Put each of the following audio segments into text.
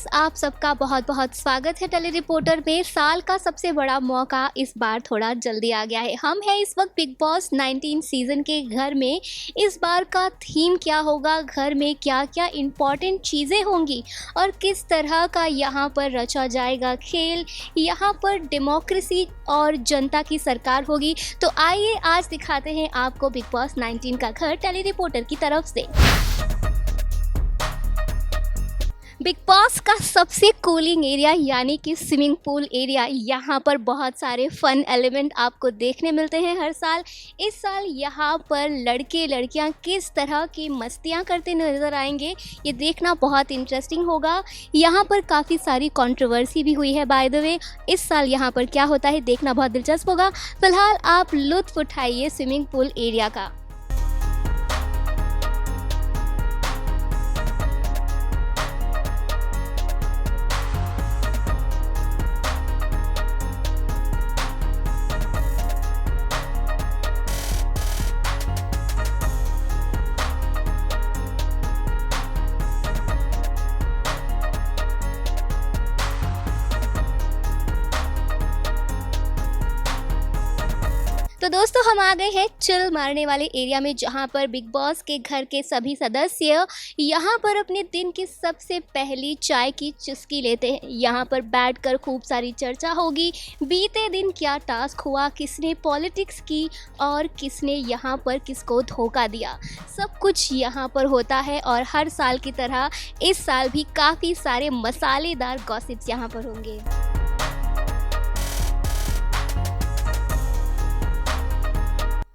Guys, आप सबका बहुत बहुत स्वागत है टेली रिपोर्टर में। साल का सबसे बड़ा मौका इस बार थोड़ा जल्दी आ गया है। हम हैं इस वक्त बिग बॉस 19 सीज़न के घर में। इस बार का थीम क्या होगा, घर में क्या क्या इम्पॉर्टेंट चीज़ें होंगी और किस तरह का यहाँ पर रचा जाएगा खेल, यहाँ पर डेमोक्रेसी और जनता की सरकार होगी। तो आइए आज दिखाते हैं आपको बिग बॉस 19 का घर टेली रिपोर्टर की तरफ से। बिग बॉस का सबसे कूलिंग एरिया यानी कि स्विमिंग पूल एरिया, यहाँ पर बहुत सारे फन एलिमेंट आपको देखने मिलते हैं हर साल। इस साल यहाँ पर लड़के लड़कियाँ किस तरह की मस्तियाँ करते नज़र आएंगे, ये देखना बहुत इंटरेस्टिंग होगा। यहाँ पर काफ़ी सारी कंट्रोवर्सी भी हुई है बाय द वे। इस साल यहाँ पर क्या होता है देखना बहुत दिलचस्प होगा। फिलहाल आप लुत्फ़ उठाइए स्विमिंग पूल एरिया का। तो दोस्तों, हम आ गए हैं चिल मारने वाले एरिया में, जहां पर बिग बॉस के घर के सभी सदस्य यहां पर अपने दिन की सबसे पहली चाय की चुस्की लेते हैं। यहां पर बैठकर खूब सारी चर्चा होगी। बीते दिन क्या टास्क हुआ, किसने पॉलिटिक्स की और किसने यहां पर किसको धोखा दिया, सब कुछ यहां पर होता है। और हर साल की तरह इस साल भी काफ़ी सारे मसालेदार गॉसिप्स यहां पर होंगे।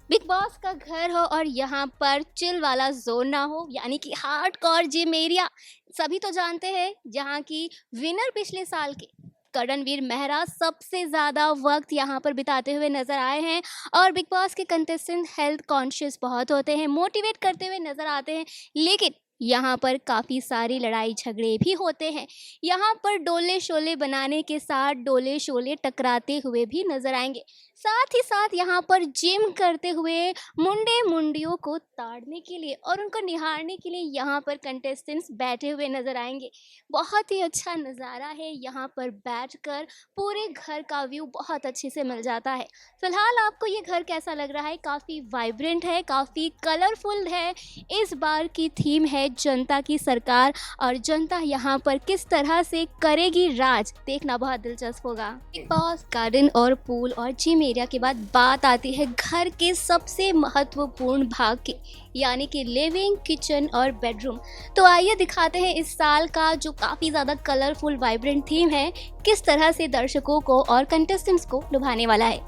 बिग बॉस का घर हो और यहाँ पर चिल वाला जोन ना हो, यानी कि हार्डकोर जिम एरिया। सभी तो जानते हैं जहाँ की विनर पिछले साल के करणवीर मेहरा सबसे ज़्यादा वक्त यहाँ पर बिताते हुए नज़र आए हैं। और बिग बॉस के कंटेस्टेंट हेल्थ कॉन्शियस बहुत होते हैं, मोटिवेट करते हुए नज़र आते हैं। लेकिन यहाँ पर काफ़ी सारी लड़ाई झगड़े भी होते हैं। यहाँ पर डोले शोले बनाने के साथ डोले शोले टकराते हुए भी नज़र आएंगे। साथ ही साथ यहाँ पर जिम करते हुए मुंडे मुंडियों को ताड़ने के लिए और उनको निहारने के लिए यहाँ पर कंटेस्टेंट्स बैठे हुए नज़र आएंगे। बहुत ही अच्छा नज़ारा है, यहाँ पर बैठकर पूरे घर का व्यू बहुत अच्छे से मिल जाता है। फ़िलहाल आपको ये घर कैसा लग रहा है? काफ़ी वाइब्रेंट है, काफ़ी कलरफुल है। इस बार की थीम है जनता की सरकार और जनता यहाँ पर किस तरह से करेगी राज, देखना बहुत दिलचस्प होगा। बिग बॉस गार्डन और पूल और जिम एरिया के बाद बात आती है घर के सबसे महत्वपूर्ण भाग की, यानी कि लिविंग, किचन और बेडरूम। तो आइए दिखाते हैं इस साल का जो काफ़ी ज़्यादा कलरफुल वाइब्रेंट थीम है किस तरह से दर्शकों को और कंटेस्टेंट्स को लुभाने वाला है।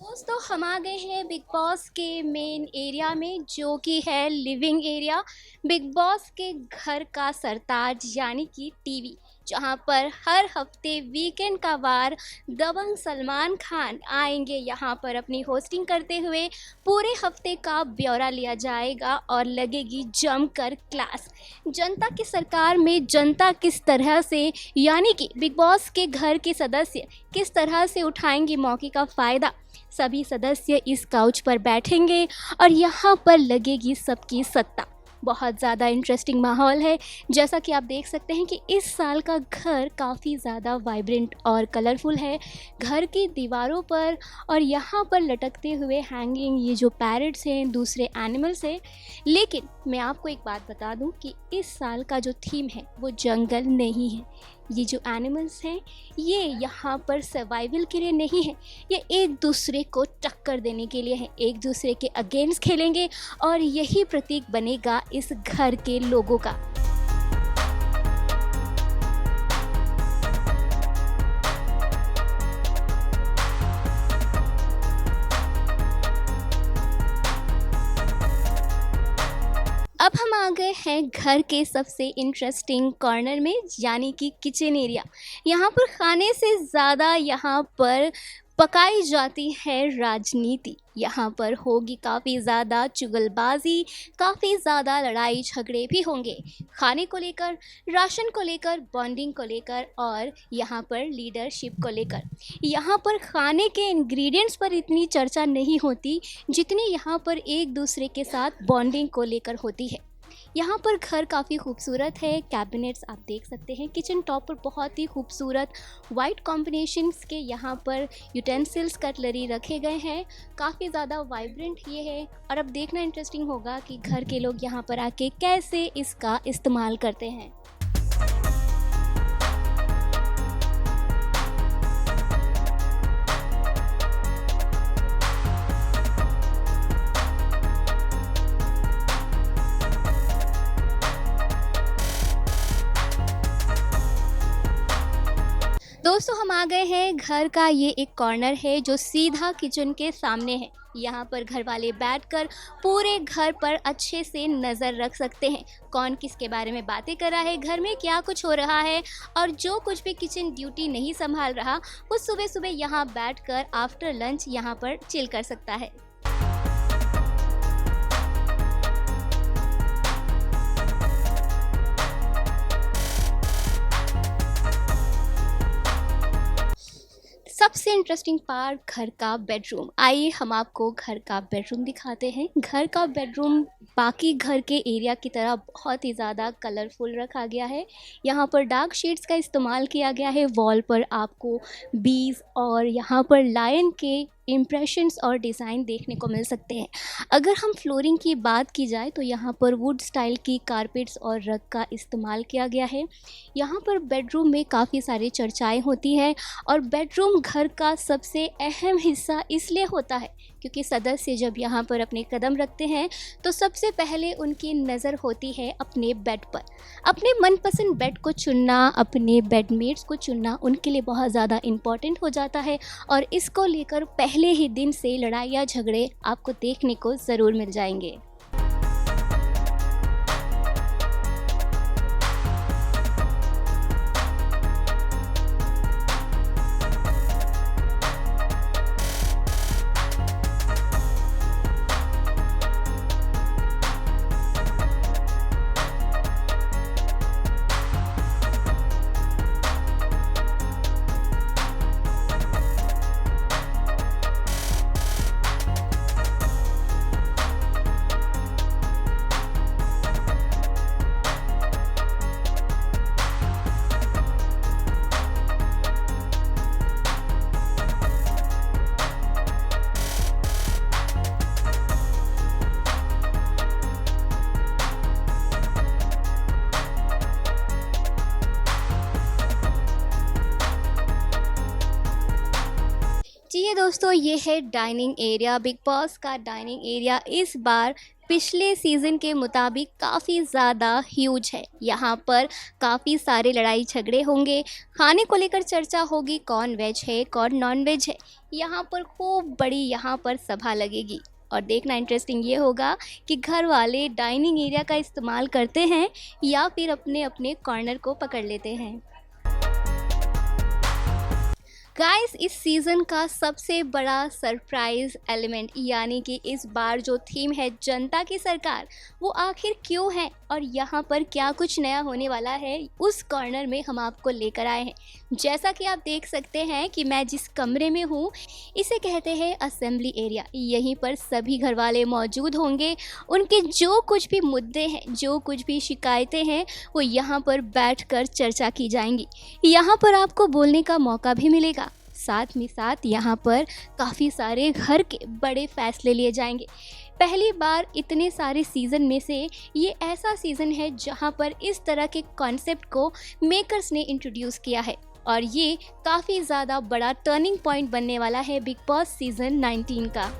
दोस्तों, हम आ गए हैं बिग बॉस के मेन एरिया में, जो कि है लिविंग एरिया। बिग बॉस के घर का सरताज यानी कि टीवी, जहां पर हर हफ्ते वीकेंड का वार दबंग सलमान खान आएंगे यहाँ पर अपनी होस्टिंग करते हुए। पूरे हफ्ते का ब्यौरा लिया जाएगा और लगेगी जमकर क्लास। जनता की सरकार में जनता किस तरह से, यानी कि बिग बॉस के घर के सदस्य किस तरह से उठाएंगे मौके का फ़ायदा। सभी सदस्य इस काउच पर बैठेंगे और यहाँ पर लगेगी सबकी सत्ता। बहुत ज़्यादा इंटरेस्टिंग माहौल है। जैसा कि आप देख सकते हैं कि इस साल का घर काफ़ी ज़्यादा वाइब्रेंट और कलरफुल है। घर की दीवारों पर और यहाँ पर लटकते हुए हैंगिंग ये जो पैरट्स हैं, दूसरे एनिमल्स हैं। लेकिन मैं आपको एक बात बता दूं कि इस साल का जो थीम है वो जंगल नहीं है। ये जो एनिमल्स हैं ये यहाँ पर सर्वाइवल के लिए नहीं है, ये एक दूसरे को टक्कर देने के लिए है, एक दूसरे के अगेंस्ट खेलेंगे और यही प्रतीक बनेगा इस घर के लोगों का। अब हम आ गए हैं घर के सबसे इंटरेस्टिंग कॉर्नर में, यानी कि किचन एरिया। यहाँ पर खाने से ज़्यादा यहाँ पर पकाई जाती है राजनीति। यहाँ पर होगी काफ़ी ज़्यादा चुगलबाजी, काफ़ी ज़्यादा लड़ाई झगड़े भी होंगे, खाने को लेकर, राशन को लेकर, बॉन्डिंग को लेकर और यहाँ पर लीडरशिप को लेकर। यहाँ पर खाने के इंग्रेडिएंट्स पर इतनी चर्चा नहीं होती जितनी यहाँ पर एक दूसरे के साथ बॉन्डिंग को लेकर होती है। यहाँ पर घर काफ़ी खूबसूरत है, कैबिनेट्स आप देख सकते हैं, किचन टॉप पर बहुत ही खूबसूरत वाइट कॉम्बिनेशंस के यहाँ पर यूटेंसिल्स कटलरी रखे गए हैं। काफ़ी ज़्यादा वाइब्रेंट ये है और अब देखना इंटरेस्टिंग होगा कि घर के लोग यहाँ पर आके कैसे इसका इस्तेमाल करते हैं। दोस्तों हम आ गए हैं, घर का ये एक कॉर्नर है जो सीधा किचन के सामने है। यहाँ पर घर वाले बैठकर पूरे घर पर अच्छे से नज़र रख सकते हैं, कौन किसके बारे में बातें कर रहा है, घर में क्या कुछ हो रहा है, और जो कुछ भी किचन ड्यूटी नहीं संभाल रहा वो सुबह सुबह यहाँ बैठकर आफ्टर लंच यहाँ पर चिल कर सकता है। सबसे इंटरेस्टिंग पार्ट घर का बेडरूम। आइए हम आपको घर का बेडरूम दिखाते हैं। घर का बेडरूम बाकी घर के एरिया की तरह बहुत ही ज़्यादा कलरफुल रखा गया है। यहाँ पर डार्क शेड्स का इस्तेमाल किया गया है। वॉल पर आपको बीज और यहाँ पर लायन के इम्प्रेशंस और डिज़ाइन देखने को मिल सकते हैं। अगर हम फ्लोरिंग की बात की जाए तो यहाँ पर वुड स्टाइल की कारपेट्स और रग का इस्तेमाल किया गया है। यहाँ पर बेडरूम में काफ़ी सारी चर्चाएं होती हैं और बेडरूम घर का सबसे अहम हिस्सा इसलिए होता है क्योंकि सदस्य जब यहाँ पर अपने कदम रखते हैं तो सबसे पहले उनकी नज़र होती है अपने बेड पर। अपने मनपसंद बेड को चुनना, अपने बेडमेट्स को चुनना उनके लिए बहुत ज़्यादा इम्पॉर्टेंट हो जाता है और इसको लेकर पहले ही दिन से लड़ाई या झगड़े आपको देखने को ज़रूर मिल जाएंगे। जी ये दोस्तों, ये है डाइनिंग एरिया। बिग बॉस का डाइनिंग एरिया इस बार पिछले सीज़न के मुताबिक काफ़ी ज़्यादा ह्यूज है। यहाँ पर काफ़ी सारे लड़ाई झगड़े होंगे, खाने को लेकर चर्चा होगी, कौन वेज है कौन नॉन वेज है। यहाँ पर खूब बड़ी यहाँ पर सभा लगेगी और देखना इंटरेस्टिंग ये होगा कि घर वाले डाइनिंग एरिया का इस्तेमाल करते हैं या फिर अपने अपने कॉर्नर को पकड़ लेते हैं। गाइस, इस सीज़न का सबसे बड़ा सरप्राइज एलिमेंट यानी कि इस बार जो थीम है जनता की सरकार, वो आखिर क्यों है और यहाँ पर क्या कुछ नया होने वाला है, उस कॉर्नर में हम आपको लेकर आए हैं। जैसा कि आप देख सकते हैं कि मैं जिस कमरे में हूँ इसे कहते हैं असेंबली एरिया। यहीं पर सभी घर वाले मौजूद होंगे, उनके जो कुछ भी मुद्दे हैं, जो कुछ भी शिकायतें हैं, वो यहाँ पर बैठकर चर्चा की जाएंगी। यहाँ पर आपको बोलने का मौका भी मिलेगा, साथ में साथ यहाँ पर काफ़ी सारे घर के बड़े फैसले लिए जाएंगे। पहली बार इतने सारे सीज़न में से ये ऐसा सीज़न है जहाँ पर इस तरह के कॉन्सेप्ट को मेकर्स ने इंट्रोड्यूस किया है और ये काफ़ी ज़्यादा बड़ा टर्निंग पॉइंट बनने वाला है बिग बॉस सीज़न 19 का।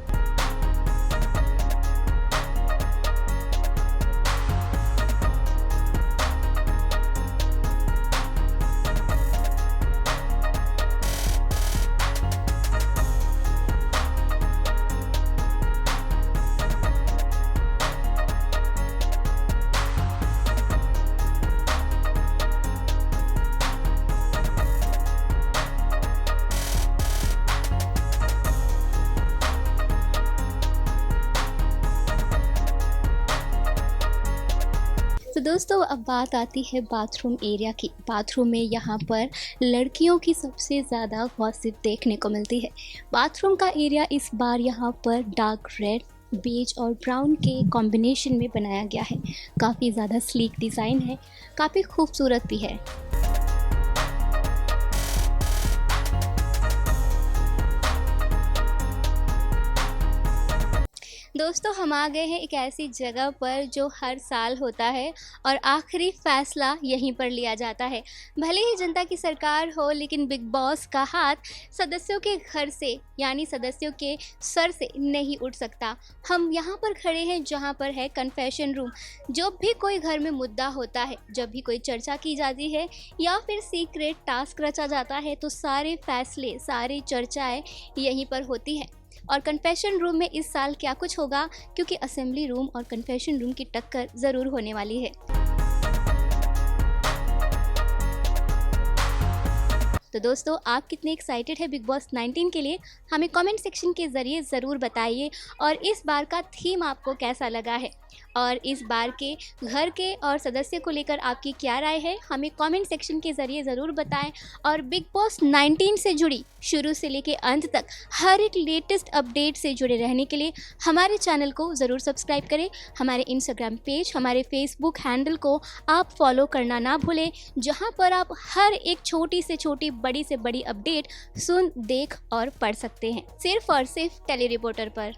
तो दोस्तों अब बात आती है बाथरूम एरिया की। बाथरूम में यहाँ पर लड़कियों की सबसे ज़्यादा गॉसिप देखने को मिलती है। बाथरूम का एरिया इस बार यहाँ पर डार्क रेड, बेज और ब्राउन के कॉम्बिनेशन में बनाया गया है। काफ़ी ज़्यादा स्लीक डिज़ाइन है, काफ़ी खूबसूरत भी है। दोस्तों हम आ गए हैं एक ऐसी जगह पर जो हर साल होता है और आखिरी फैसला यहीं पर लिया जाता है। भले ही जनता की सरकार हो, लेकिन बिग बॉस का हाथ सदस्यों के घर से यानी सदस्यों के सर से नहीं उठ सकता। हम यहाँ पर खड़े हैं जहाँ पर है कन्फेशन रूम। जब भी कोई घर में मुद्दा होता है, जब भी कोई चर्चा की जाती है या फिर सीक्रेट टास्क रचा जाता है, तो सारे फैसले, सारी चर्चाएँ यहीं पर होती हैं। और कन्फेशन रूम में इस साल क्या कुछ होगा, क्योंकि असेंबली रूम और कन्फेशन रूम की टक्कर ज़रूर होने वाली है। तो दोस्तों आप कितने एक्साइटेड है बिग बॉस 19 के लिए, हमें कमेंट सेक्शन के ज़रिए ज़रूर बताइए। और इस बार का थीम आपको कैसा लगा है और इस बार के घर के और सदस्य को लेकर आपकी क्या राय है, हमें कमेंट सेक्शन के ज़रिए ज़रूर बताएं। और बिग बॉस 19 से जुड़ी शुरू से लेकर अंत तक हर एक लेटेस्ट अपडेट से जुड़े रहने के लिए हमारे चैनल को ज़रूर सब्सक्राइब करें। हमारे इंस्टाग्राम पेज, हमारे फेसबुक हैंडल को आप फॉलो करना ना भूलें, जहां पर आप हर एक छोटी से छोटी, बड़ी से बड़ी अपडेट सुन, देख और पढ़ सकते हैं, सिर्फ और सिर्फ टेली रिपोर्टर पर।